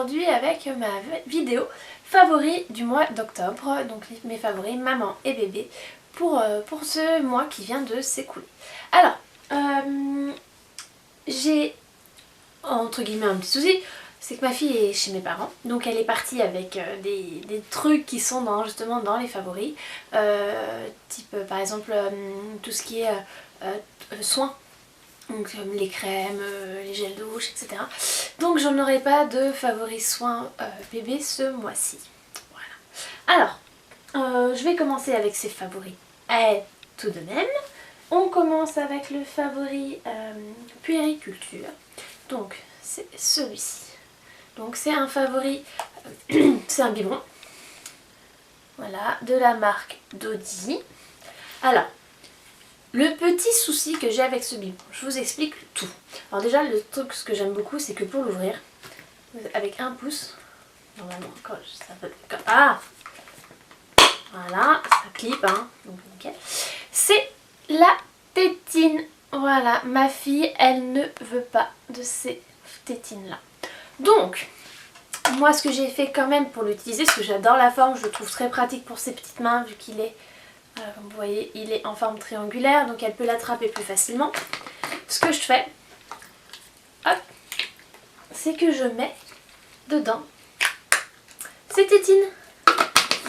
aujourd'hui avec ma vidéo favoris du mois d'octobre, donc mes favoris maman et bébé pour ce mois qui vient de s'écouler. Alors, j'ai entre guillemets un petit souci, c'est que ma fille est chez mes parents, donc elle est partie avec des trucs qui sont justement dans les favoris, type par exemple tout ce qui est soins. Donc les crèmes, les gels douche, etc. Donc j'en aurai pas de favoris soins bébé ce mois-ci. Voilà. Alors, je vais commencer avec ces favoris tout de même. On commence avec le favori puériculture. Donc c'est celui-ci. Donc c'est un favori, c'est un biberon. Voilà, de la marque Dodie. Alors, le petit souci que j'ai avec ce biberon, je vous explique tout. Alors déjà, le truc ce que j'aime beaucoup, c'est que pour l'ouvrir, avec un pouce, normalement, quand ça peut... Ah, voilà, ça clip, hein, donc nickel. C'est la tétine. Voilà, ma fille, elle ne veut pas de ces tétines-là. Donc, moi, ce que j'ai fait quand même pour l'utiliser, parce que j'adore la forme, je le trouve très pratique pour ses petites mains, vu qu'il est... comme vous voyez, il est en forme triangulaire, donc elle peut l'attraper plus facilement. Ce que je fais, hop, c'est que je mets dedans ces tétines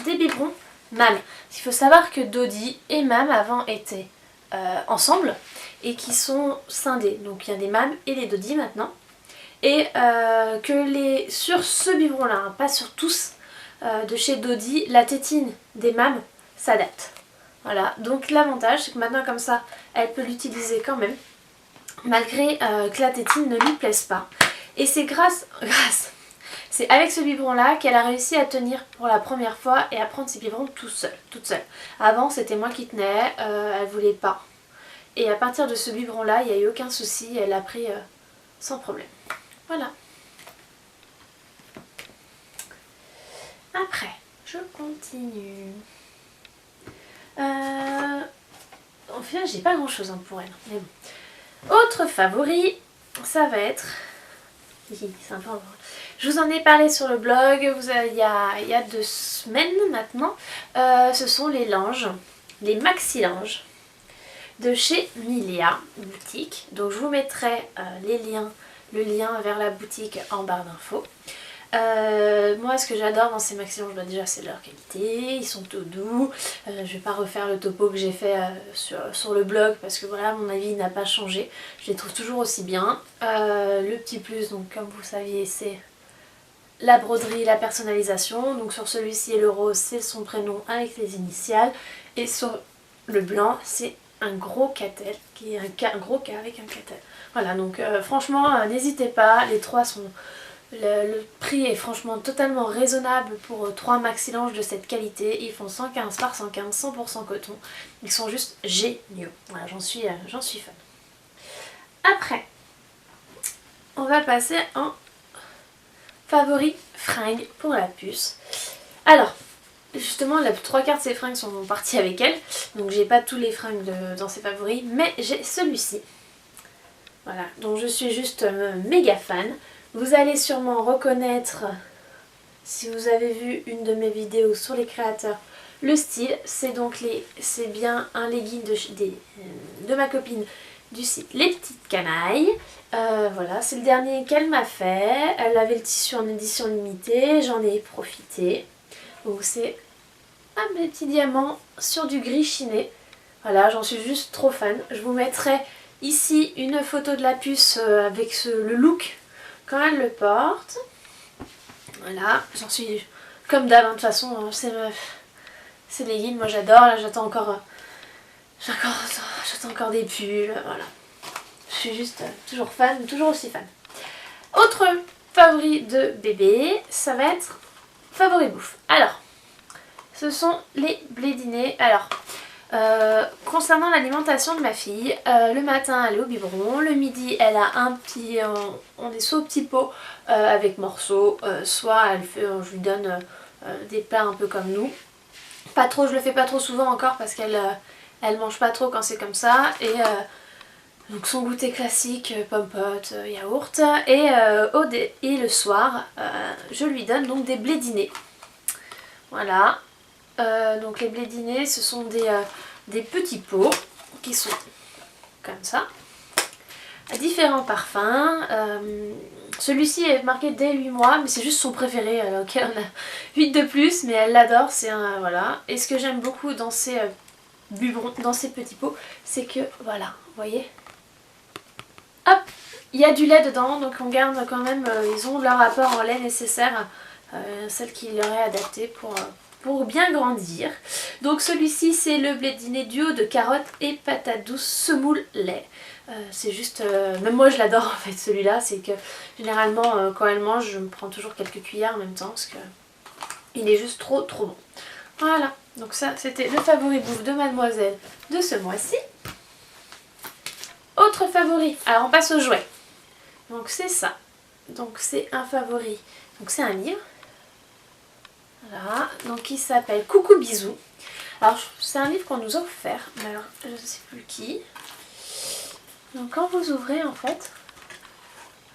des biberons MAM. Il faut savoir que Dodie et MAM avant étaient ensemble et qui sont scindés. Donc il y a des MAM et les Dodie maintenant. Et sur ce biberon là, hein, pas sur tous, de chez Dodie, la tétine des MAM s'adapte. Voilà, donc l'avantage c'est que maintenant comme ça, elle peut l'utiliser quand même, malgré que la tétine ne lui plaise pas. Et c'est c'est avec ce biberon là qu'elle a réussi à tenir pour la première fois et à prendre ses biberons toute seule. Avant c'était moi qui tenais, elle voulait pas. Et à partir de ce biberon là, il n'y a eu aucun souci, elle l'a pris sans problème. Voilà. Après, je continue. En fait, j'ai pas grand chose pour elle, mais bon. Autre favori, ça va être... C'est un peu... Je vous en ai parlé sur le blog il y a 2 semaines maintenant. Ce sont les langes, les maxi langes de chez Milia boutique. Donc je vous mettrai le lien vers la boutique en barre d'infos. Moi ce que j'adore dans ces maxi langes, déjà c'est leur qualité, ils sont tout doux. Je vais pas refaire le topo que j'ai fait sur le blog parce que voilà, mon avis n'a pas changé. Je les trouve toujours aussi bien. Le petit plus, donc comme vous saviez, c'est la broderie, la personnalisation. Donc sur celui-ci et le rose, c'est son prénom avec les initiales. Et sur le blanc, c'est un gros catel, qui est un gros K avec un catel. Voilà, donc franchement, n'hésitez pas, les trois sont... Le prix est franchement totalement raisonnable pour 3 maxi langes de cette qualité. Ils font 115 par 115, 100% coton. Ils sont juste géniaux. Voilà, j'en suis fan. Après, on va passer en favori fringues pour la puce. Alors, justement, la 3/4 de ces fringues sont parties avec elle. Donc j'ai pas tous les fringues dans ses favoris. Mais j'ai celui-ci. Voilà, dont je suis juste méga fan. Vous allez sûrement reconnaître, si vous avez vu une de mes vidéos sur les créateurs, le style. C'est donc c'est bien un legging de ma copine du site Les Petites Canailles. Voilà, c'est le dernier qu'elle m'a fait. Elle avait le tissu en édition limitée, j'en ai profité. Donc c'est un petit diamant sur du gris chiné. Voilà, j'en suis juste trop fan. Je vous mettrai ici une photo de la puce avec le look quand elle le porte. Voilà, j'en suis comme d'hab, de toute façon, c'est leggings, moi j'adore. Là j'attends encore des pulls, voilà. Je suis juste toujours fan, toujours aussi fan. Autre favori de bébé, ça va être favori bouffe. Alors, ce sont les blédinés. Alors, concernant l'alimentation de ma fille, le matin elle est au biberon, le midi elle a on est soit au petit pot avec morceaux, soit je lui donne des plats un peu comme nous. Pas trop, je le fais pas trop souvent encore parce qu'elle mange pas trop quand c'est comme ça. Et Donc son goûter classique, pompote, yaourt. Et, et le soir, je lui donne donc des blédinés. Voilà. Donc les blédinés, ce sont des petits pots qui sont comme ça. Différents parfums. Celui-ci est marqué dès 8 mois, mais c'est juste son préféré, auquel on a 8 de plus, mais elle l'adore, c'est un voilà. Et ce que j'aime beaucoup dans ces biberons, dans ces petits pots, c'est que voilà, vous voyez, hop, il y a du lait dedans, donc on garde quand même, ils ont leur apport en lait nécessaire, celle qui leur est adaptée pour bien grandir. Donc celui-ci c'est le blédiné duo de carottes et patates douces semoule lait. C'est juste, même moi je l'adore en fait celui-là, c'est que généralement quand elle mange je me prends toujours quelques cuillères en même temps parce que il est juste trop bon. Voilà, donc ça c'était le favori bouffe de Mademoiselle de ce mois-ci. Autre favori, alors on passe aux jouets. Donc c'est ça, donc c'est un favori, donc c'est un livre. Voilà, donc il s'appelle Coucou Bisous. Alors c'est un livre qu'on nous a offert, mais alors je ne sais plus qui. Donc quand vous ouvrez en fait,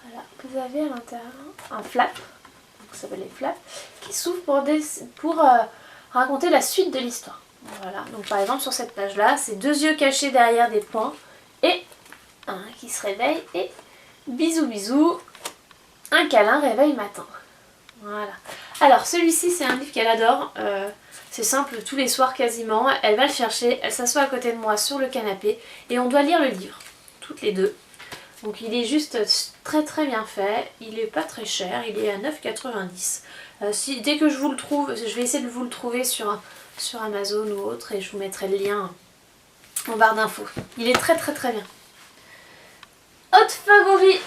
voilà, vous avez à l'intérieur un flap, donc ça s'appelle les flaps, qui s'ouvre pour raconter la suite de l'histoire. Voilà, donc par exemple sur cette page là, c'est 2 yeux cachés derrière des points et un qui se réveille et bisous bisous, un câlin réveil matin. Voilà. Alors celui-ci c'est un livre qu'elle adore, c'est simple, tous les soirs quasiment, elle va le chercher, elle s'assoit à côté de moi sur le canapé et on doit lire le livre, toutes les deux. Donc il est juste très bien fait, il est pas très cher, il est à 9,90 €. Dès que je vous le trouve, je vais essayer de vous le trouver sur Amazon ou autre et je vous mettrai le lien en barre d'infos. Il est très bien. Autre favori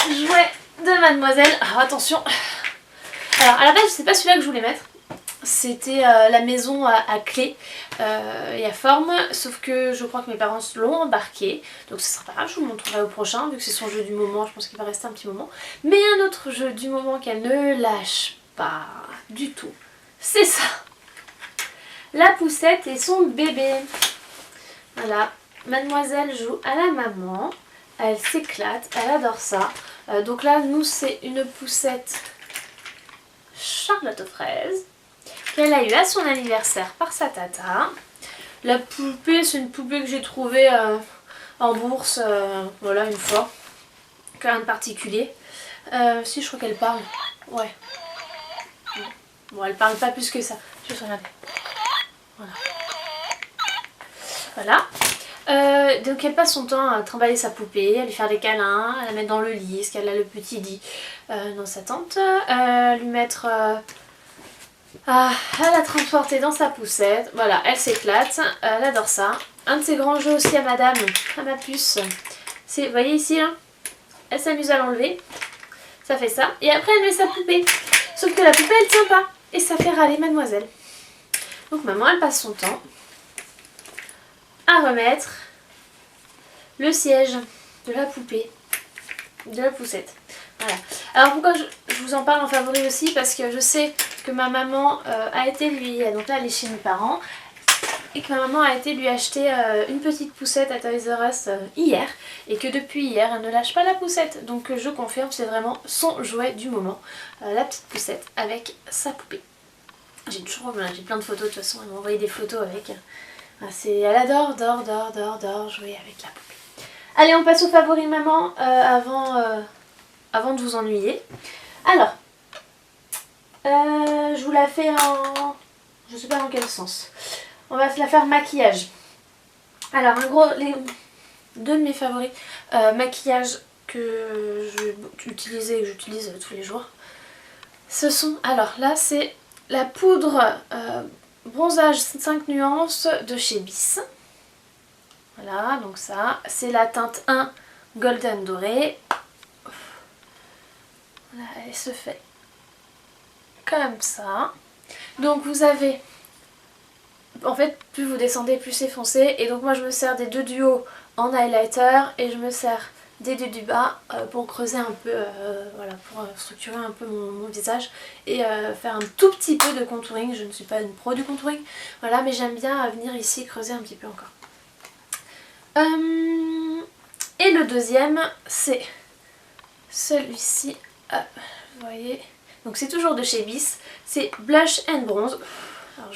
jouet de Mademoiselle, alors attention. Alors à la base c'est pas celui-là que je voulais mettre, c'était la maison à clé et à forme, sauf que je crois que mes parents l'ont embarqué, donc ce sera pas grave, je vous le montrerai au prochain, vu que c'est son jeu du moment, je pense qu'il va rester un petit moment. Mais un autre jeu du moment qu'elle ne lâche pas du tout, c'est ça, la poussette et son bébé. Voilà, Mademoiselle joue à la maman, elle s'éclate, elle adore ça. Donc là, nous c'est une poussette Charlotte aux fraises qu'elle a eu à son anniversaire par sa tata. La poupée, c'est une poupée que j'ai trouvée en bourse, voilà, une fois. Rien de particulier. Si, je crois qu'elle parle. Ouais. Bon, elle parle pas plus que ça. Je vais regarder. Voilà. Voilà. Donc elle passe son temps à trimballer sa poupée, à lui faire des câlins, à la mettre dans le lit, parce qu'elle a le petit lit dans sa tente, lui mettre... à la transporter dans sa poussette. Voilà, elle s'éclate, elle adore ça. Un de ses grands jeux aussi à madame, à ma puce, c'est, vous voyez ici, hein, elle s'amuse à l'enlever, ça fait ça, et après elle met sa poupée. Sauf que la poupée elle tient pas, et ça fait râler Mademoiselle. Donc maman elle passe son temps à remettre le siège de la poupée, de la poussette. Voilà. Alors pourquoi je vous en parle en favori aussi, parce que je sais que ma maman a été lui, donc là elle est chez mes parents, et que ma maman a été lui acheter une petite poussette à Toys R Us hier, et que depuis hier elle ne lâche pas la poussette, donc je confirme, c'est vraiment son jouet du moment, la petite poussette avec sa poupée. J'ai plein de photos, de toute façon elle m'a envoyé des photos avec, elle adore jouer avec la poupée. Allez, on passe au favori maman avant de vous ennuyer. Alors, je vous la fais en... je sais pas dans quel sens. On va se la faire maquillage. Alors, deux de mes favoris maquillage que j'utilise tous les jours. Ce sont... Alors là, c'est la poudre bronzage 5 nuances de chez Bis. Voilà, donc ça, c'est la teinte 1 Golden Doré. Voilà, elle se fait comme ça. Donc vous avez, en fait, plus vous descendez, plus c'est foncé. Et donc moi je me sers des deux du haut en highlighter et je me sers des deux du bas pour creuser un peu, voilà, pour structurer un peu mon visage et faire un tout petit peu de contouring. Je ne suis pas une pro du contouring, voilà, mais j'aime bien venir ici creuser un petit peu encore. Et le deuxième, c'est celui-ci. Ah, vous voyez. Donc c'est toujours de chez Bis. C'est Blush and Bronze. Alors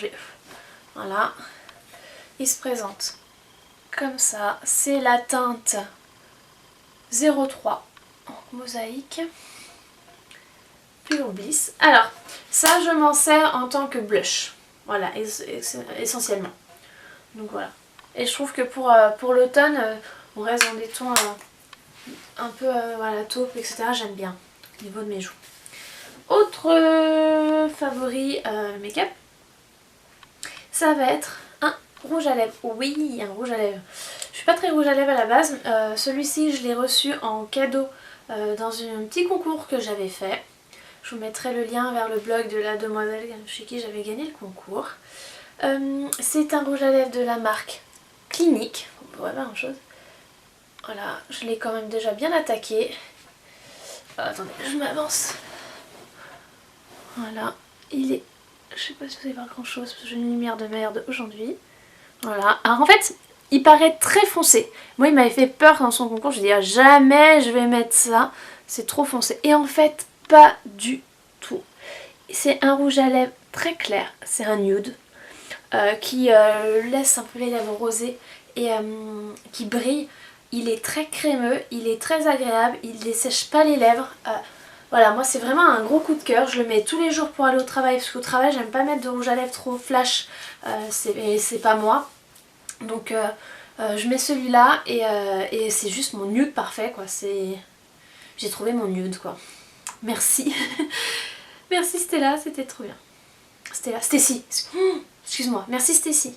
voilà. Il se présente comme ça. C'est la teinte 03 en mosaïque. Pure Bliss. Alors, ça je m'en sers en tant que blush. Voilà, essentiellement. Donc voilà. Et je trouve que pour l'automne, on reste dans des tons un peu voilà, taupe, etc. J'aime bien au niveau de mes joues. Autre favori make-up, ça va être un rouge à lèvres. Oui, un rouge à lèvres. Je suis pas très rouge à lèvres à la base. Celui-ci, je l'ai reçu en cadeau dans un petit concours que j'avais fait. Je vous mettrai le lien vers le blog de la demoiselle chez qui j'avais gagné le concours. C'est un rouge à lèvres de la marque Clinique. On pourrait voir une chose. Voilà, je l'ai quand même déjà bien attaqué. Attendez, je m'avance. Voilà, il est... Je sais pas si vous allez voir grand chose parce que j'ai une lumière de merde aujourd'hui. Voilà, alors en fait, il paraît très foncé. Moi, il m'avait fait peur dans son concours. Je me dis, ah, jamais je vais mettre ça. C'est trop foncé. Et en fait, pas du tout. C'est un rouge à lèvres très clair. C'est un nude qui laisse un peu les lèvres rosées et qui brille. Il est très crémeux, il est très agréable, il ne dessèche pas les lèvres. Voilà, moi c'est vraiment un gros coup de cœur. Je le mets tous les jours pour aller au travail parce qu'au travail j'aime pas mettre de rouge à lèvres trop flash. C'est pas moi. Donc je mets celui-là et c'est juste mon nude parfait quoi. J'ai trouvé mon nude quoi. Merci. Merci Stella, c'était trop bien. Stella, Stécie. Excuse-moi, merci Stécie.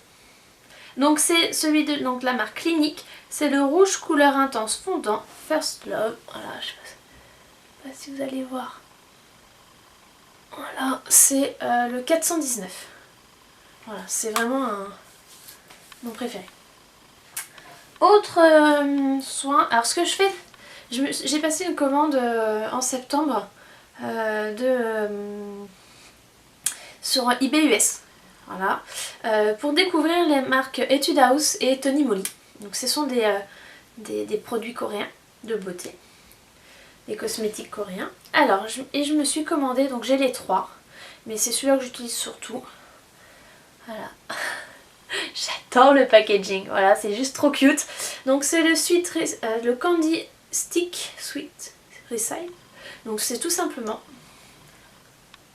Donc c'est celui de donc, la marque Clinique. C'est le rouge couleur intense fondant First Love. Voilà, je sais pas si vous allez voir. Voilà, c'est le 419. Voilà, c'est vraiment mon préféré. Autre soin. Alors ce que je fais, j'ai passé une commande en septembre sur eBay US. Voilà, pour découvrir les marques Etude House et Tony Moly. Donc ce sont des produits coréens de beauté, des cosmétiques coréens. Alors, je me suis commandé, donc j'ai les trois, mais c'est celui-là que j'utilise surtout. Voilà, j'adore le packaging, voilà, c'est juste trop cute. Donc c'est le Candy Stick Sweet Recipe. Donc c'est tout simplement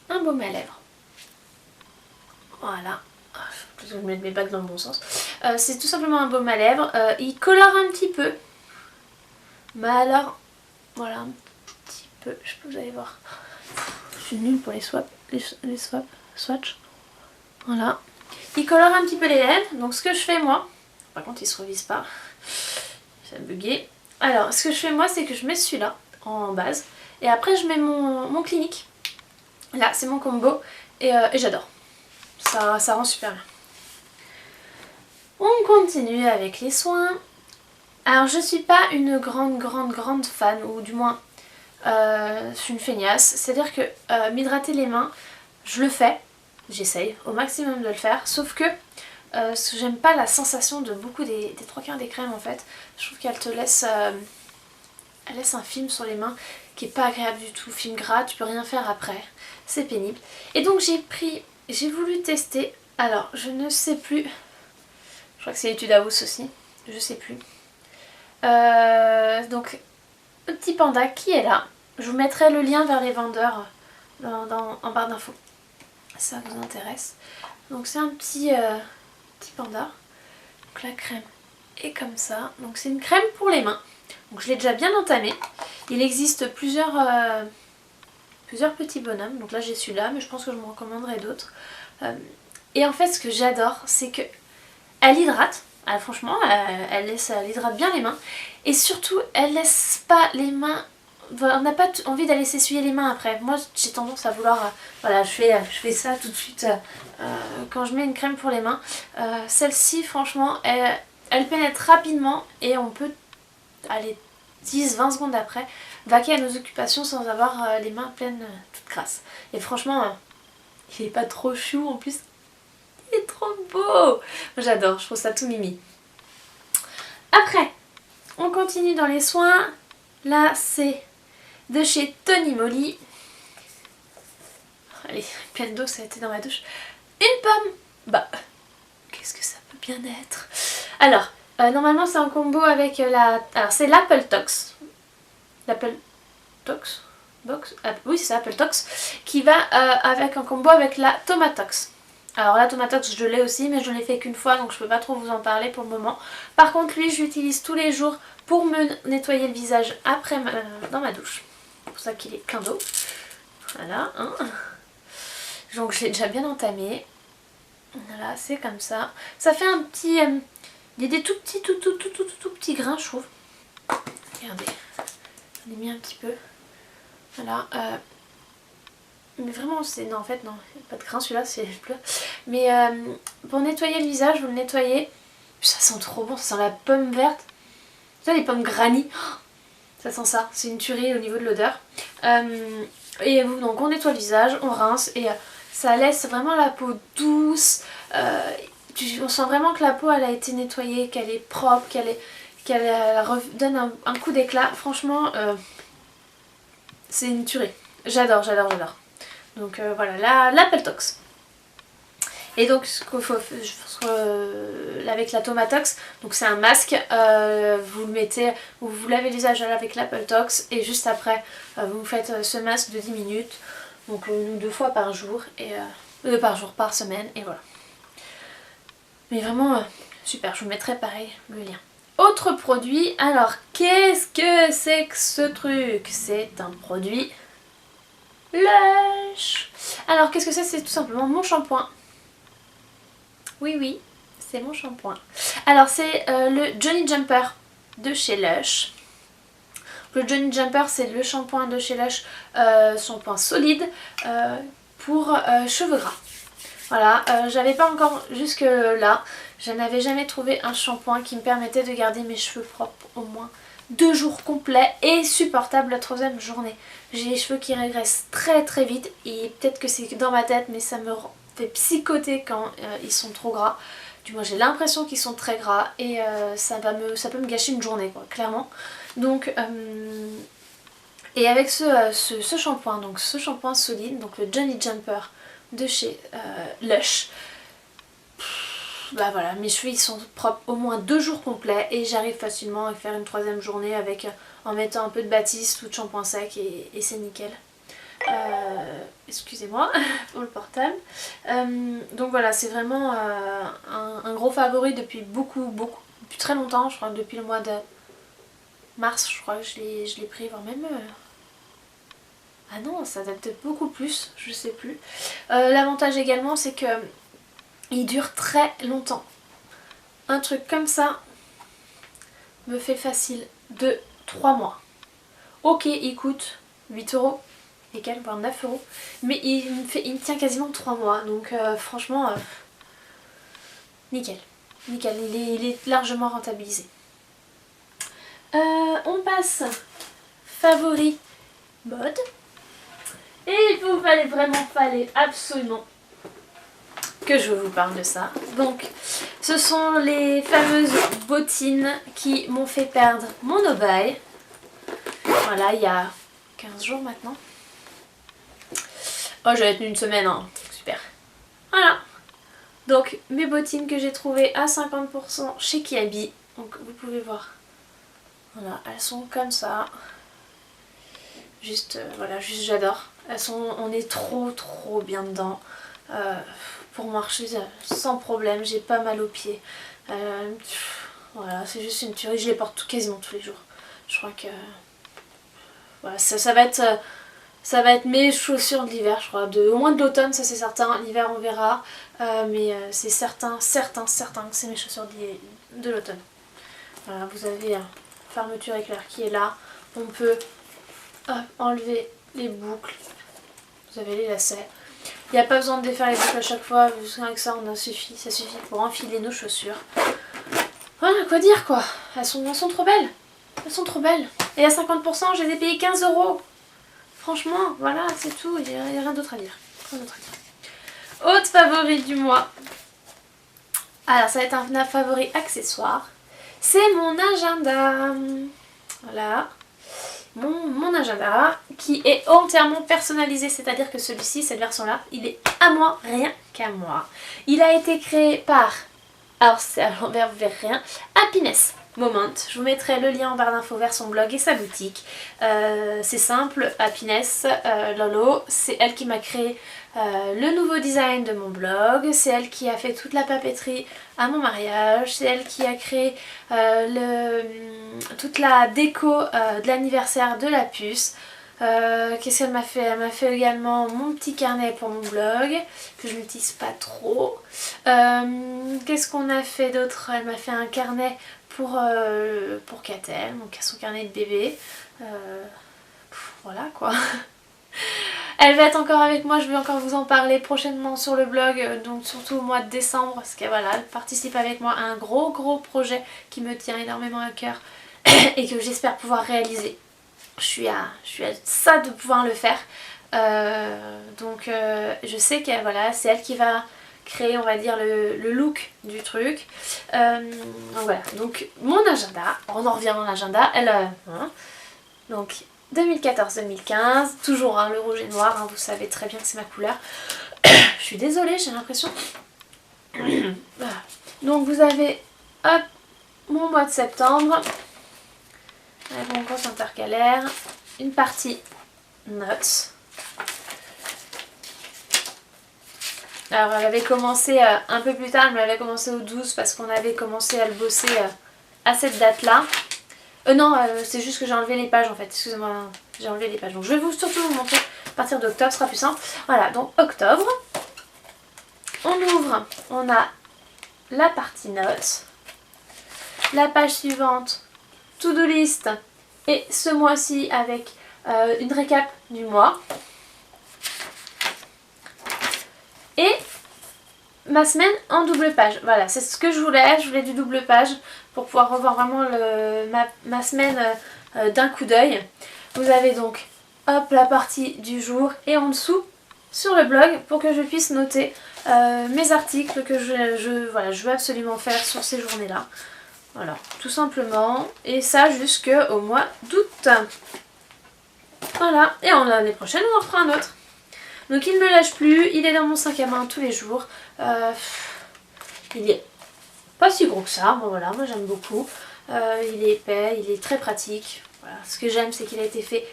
un baume à lèvres. Voilà, je vais mettre mes bagues dans le bon sens. C'est tout simplement un baume à lèvres. Il colore un petit peu. Mais alors, voilà, un petit peu. Je sais pas, vous allez voir. Je suis nulle pour les swatchs. Voilà. Il colore un petit peu les lèvres. Donc ce que je fais moi, par contre il se revise pas. Ça a bugué. Alors ce que je fais moi, c'est que je mets celui-là en base. Et après je mets mon Clinique. Là, c'est mon combo. Et j'adore. Ça rend super bien. On continue avec les soins. Alors je suis pas une grande fan, ou du moins je suis une feignasse. C'est-à-dire que m'hydrater les mains, je le fais, j'essaye au maximum de le faire. Sauf que j'aime pas la sensation de beaucoup des trois quarts des crèmes en fait. Je trouve qu'elle te laisse, elle laisse un film sur les mains qui est pas agréable du tout. Film gras, tu peux rien faire après. C'est pénible. Et donc j'ai voulu tester, alors je ne sais plus, je crois que c'est Etude House aussi, je sais plus. Donc le petit panda qui est là, je vous mettrai le lien vers les vendeurs en barre d'infos, si ça vous intéresse. Donc c'est un petit panda, donc la crème est comme ça, donc c'est une crème pour les mains, donc je l'ai déjà bien entamée. Il existe plusieurs petits bonhommes, donc là j'ai celui-là, mais je pense que je me recommanderai d'autres. Et en fait ce que j'adore, c'est que elle hydrate, franchement elle hydrate bien les mains, et surtout elle laisse pas les mains, on n'a pas envie d'aller s'essuyer les mains après. Moi j'ai tendance à vouloir, voilà, je fais ça tout de suite quand je mets une crème pour les mains. Celle-ci franchement elle pénètre rapidement et on peut aller 10-20 secondes après vaquer à nos occupations sans avoir les mains pleines toutes crasses. Et franchement il est pas trop chou en plus, il est trop beau. J'adore, je trouve ça tout mimi. Après on on continue dans les soins. Là, c'est de chez Tony Moly. Allez, pleine d'eau, ça a été dans ma douche. Une pomme. Bah, qu'est-ce que ça peut bien être? Alors, normalement, c'est en combo avec la... Alors, c'est l'Apple Tox. L'Apple Tox Box, oui, c'est ça, Apple Tox. Qui va avec en combo avec la Tomatox. Alors la Tomatox je l'ai aussi mais je ne l'ai fait qu'une fois donc je peux pas trop vous en parler pour le moment. Par contre lui je l'utilise tous les jours pour me nettoyer le visage après dans ma douche. C'est pour ça qu'il est plein d'eau. Voilà. Hein. Donc je l'ai déjà bien entamé. Voilà, c'est comme ça. Ça fait un petit... il y a des tout petits grains je trouve. Regardez. J'en ai mis un petit peu. Voilà. Mais vraiment c'est... Non en fait non, il n'y a pas de grain celui-là, c'est bleu. Mais pour nettoyer le visage, vous le nettoyez. Ça sent trop bon, ça sent la pomme verte. Ça les pommes granny. Oh, ça sent ça, c'est une tuerie au niveau de l'odeur. Et donc on nettoie le visage, on rince et ça laisse vraiment la peau douce. On sent vraiment que la peau elle a été nettoyée, qu'elle est propre, qu'elle donne un coup d'éclat. Franchement, c'est une tuerie. J'adore. Donc voilà, l'Apple Tox. Et donc ce qu'il faut avec la Tomatox, donc c'est un masque, vous le mettez, vous lavez le visage avec l'Apple Tox et juste après vous faites ce masque de 10 minutes, donc 2 fois par jour, et par semaine, et voilà. Mais vraiment super, je vous mettrai pareil le lien. Autre produit, alors qu'est-ce que c'est que ce truc? C'est un produit Lush. Alors qu'est-ce que c'est? C'est tout simplement mon shampoing. Oui, c'est mon shampoing. Alors c'est le Johnny Jumper de chez Lush. Le Johnny Jumper c'est le shampoing de chez Lush, shampoing solide pour cheveux gras. Voilà, j'avais pas encore jusque là, je n'avais jamais trouvé un shampoing qui me permettait de garder mes cheveux propres au moins 2 jours complets et supportable la 3e journée. J'ai les cheveux qui régressent très vite et peut-être que c'est dans ma tête mais ça me fait psychoter quand ils sont trop gras. Du moins j'ai l'impression qu'ils sont très gras et ça peut me gâcher une journée quoi, clairement. Donc et avec ce shampoing, donc ce shampoing solide, donc le Johnny Jumper de chez Lush, bah voilà, mes cheveux ils sont propres au moins 2 jours complets et j'arrive facilement à faire une 3e journée avec en mettant un peu de Batiste ou de shampoing sec et c'est nickel. Excusez-moi pour le portable. Donc voilà, c'est vraiment un gros favori depuis très longtemps, je crois depuis le mois de mars, je crois que je l'ai pris, voire même... Ah non, ça date peut-être beaucoup plus, je sais plus. L'avantage également c'est que il dure très longtemps. Un truc comme ça me fait facile de 3 mois. Ok, il coûte 8 €, et quelques, voire 9 €, mais il me tient quasiment 3 mois, donc franchement, nickel. Nickel, il est largement rentabilisé. On passe favori mode. Et il vous fallait absolument que je vous parle de ça. Donc, ce sont les fameuses bottines qui m'ont fait perdre mon obaye. Voilà, il y a 15 jours maintenant. Oh, j'avais tenu une semaine, hein. Super. Voilà. Donc, mes bottines que j'ai trouvées à 50% chez Kiabi. Donc, vous pouvez voir. Voilà, elles sont comme ça. Juste, voilà, juste j'adore. On est trop bien dedans. Pour marcher sans problème, j'ai pas mal aux pieds. Voilà, c'est juste une tuerie. Je les porte quasiment tous les jours. Je crois que voilà, ça va être mes chaussures de l'hiver, je crois. Au moins de l'automne, ça c'est certain. L'hiver, on verra. Mais c'est certain que c'est mes chaussures de l'automne. Voilà, vous avez fermeture éclair qui est là. On peut enlever les boucles. Vous avez les lacets. Il n'y a pas besoin de défaire les boucles à chaque fois, avec ça ça suffit pour enfiler nos chaussures. Voilà, quoi dire quoi. Elles sont trop belles. Elles sont trop belles. Et à 50%, je les ai payées 15 €. Franchement, voilà, c'est tout. Il n'y a rien d'autre à dire. Autre favori du mois. Alors, ça va être un favori accessoire. c'est mon agenda. Voilà. Mon agenda qui est entièrement personnalisé, c'est-à-dire que celui-ci, cette version-là, il est à moi, rien qu'à moi. Il a été créé par, alors c'est à l'envers, vous verrez rien, Happiness Moment. Je vous mettrai le lien en barre d'infos vers son blog et sa boutique. C'est simple, Happiness Lolo, c'est elle qui m'a créé le nouveau design de mon blog, c'est elle qui a fait toute la papeterie à mon mariage, c'est elle qui a créé toute la déco de l'anniversaire de la puce. Qu'est-ce qu'elle m'a fait? Elle m'a fait également mon petit carnet pour mon blog, que je n'utilise pas trop. Qu'est-ce qu'on a fait d'autre? Elle m'a fait un carnet pour Catel, donc son carnet de bébé. Voilà quoi. Elle va être encore avec moi, je vais encore vous en parler prochainement sur le blog, donc surtout au mois de décembre, parce que voilà, elle participe avec moi à un gros projet qui me tient énormément à cœur et que j'espère pouvoir réaliser. Je suis à ça de pouvoir le faire. Donc je sais que voilà, c'est elle qui va créer, on va dire, le look du truc. Donc voilà, donc mon agenda, on en revient à mon agenda, donc 2014-2015, toujours le rouge et noir, vous savez très bien que c'est ma couleur. Je suis désolée, j'ai l'impression. Donc vous avez hop, mon mois de septembre, avec mon compte intercalaire, une partie notes. Alors elle avait commencé un peu plus tard, elle m'avait commencé au 12 parce qu'on avait commencé à le bosser à cette date-là. Non, c'est juste que j'ai enlevé les pages en fait, excusez-moi, j'ai enlevé les pages. Donc je vais surtout vous montrer à partir d'octobre, ce sera plus simple. Voilà, donc octobre, on ouvre, on a la partie notes, la page suivante, to-do list, et ce mois-ci avec une récap du mois. Et ma semaine en double page. Voilà, c'est ce que je voulais du double page pour pouvoir revoir vraiment ma semaine d'un coup d'œil. Vous avez donc hop la partie du jour et en dessous sur le blog pour que je puisse noter mes articles que je veux absolument faire sur ces journées-là. Voilà, tout simplement. Et ça jusqu'au mois d'août. Voilà, et l'année prochaine on en fera un autre. Donc il ne me lâche plus, il est dans mon sac à main tous les jours. Il est pas si gros que ça, bon voilà, moi j'aime beaucoup. Il est épais, il est très pratique. Voilà. Ce que j'aime c'est qu'il a été fait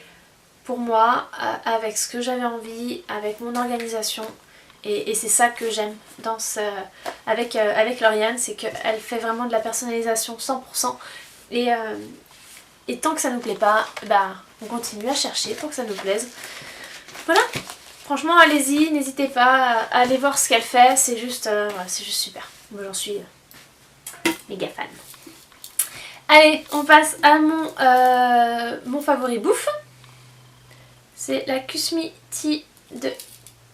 pour moi, avec ce que j'avais envie, avec mon organisation. Et c'est ça que j'aime avec Lauriane, c'est qu'elle fait vraiment de la personnalisation 100%. Et tant que ça nous plaît pas, bah, on continue à chercher pour que ça nous plaise. Voilà. Franchement, allez-y, n'hésitez pas à aller voir ce qu'elle fait, c'est juste super. Moi, j'en suis méga fan. Allez, on passe à mon favori bouffe. C'est la Kusmi Tea de...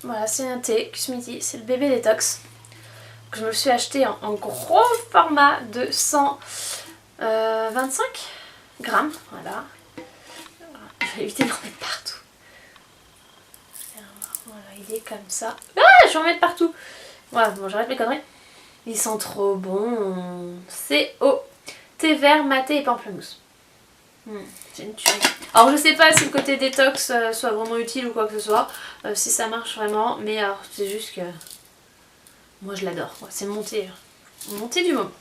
Voilà, c'est un thé, Kusmi Tea, c'est le bébé détox. Que je me le suis acheté en gros format de 125 grammes. Voilà. Je vais éviter d'en mettre partout. Voilà, il est comme ça. Ah, je vais en mettre partout. Voilà, bon, j'arrête mes conneries. Ils sont trop bons. C'est au thé vert, maté et pamplemousse. C'est une tuerie. Alors je sais pas si le côté détox soit vraiment utile ou quoi que ce soit. Si ça marche vraiment. Mais alors c'est juste que... Moi je l'adore. C'est mon thé du moment.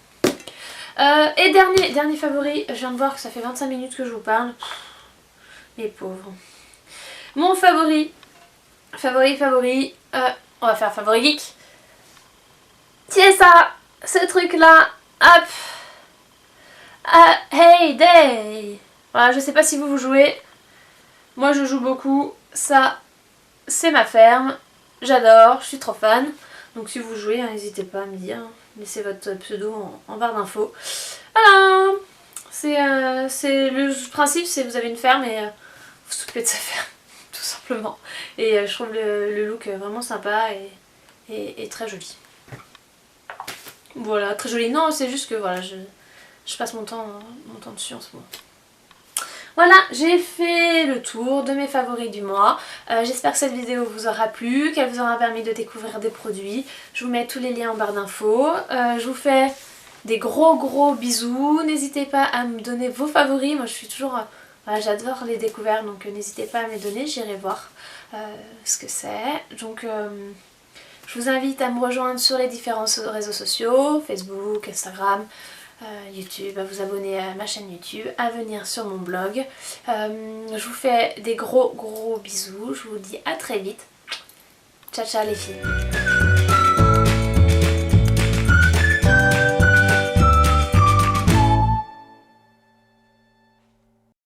Et dernier favori. Je viens de voir que ça fait 25 minutes que je vous parle. Les pauvres. Mon favori, on va faire favori geek. Tiens ça, ce truc là, hop, Hay Day. Voilà, je sais pas si vous jouez, moi je joue beaucoup, ça c'est ma ferme, j'adore, je suis trop fan. Donc si vous jouez, n'hésitez pas à me dire, laissez votre pseudo en barre d'infos. Voilà, c'est le principe, c'est vous avez une ferme et vous vous occupez de sa ferme. Tout simplement. Et je trouve le look vraiment sympa et très joli. Voilà, très joli. Non, c'est juste que voilà, je passe mon temps dessus en ce moment. Voilà, j'ai fait le tour de mes favoris du mois. J'espère que cette vidéo vous aura plu, qu'elle vous aura permis de découvrir des produits. Je vous mets tous les liens en barre d'infos. Je vous fais des gros bisous. N'hésitez pas à me donner vos favoris. Moi je suis toujours... voilà, j'adore les découvertes, donc n'hésitez pas à me les donner, j'irai voir ce que c'est. Donc je vous invite à me rejoindre sur les différents réseaux sociaux, Facebook, Instagram, YouTube, à vous abonner à ma chaîne YouTube, à venir sur mon blog. Je vous fais des gros bisous, je vous dis à très vite. Ciao ciao les filles.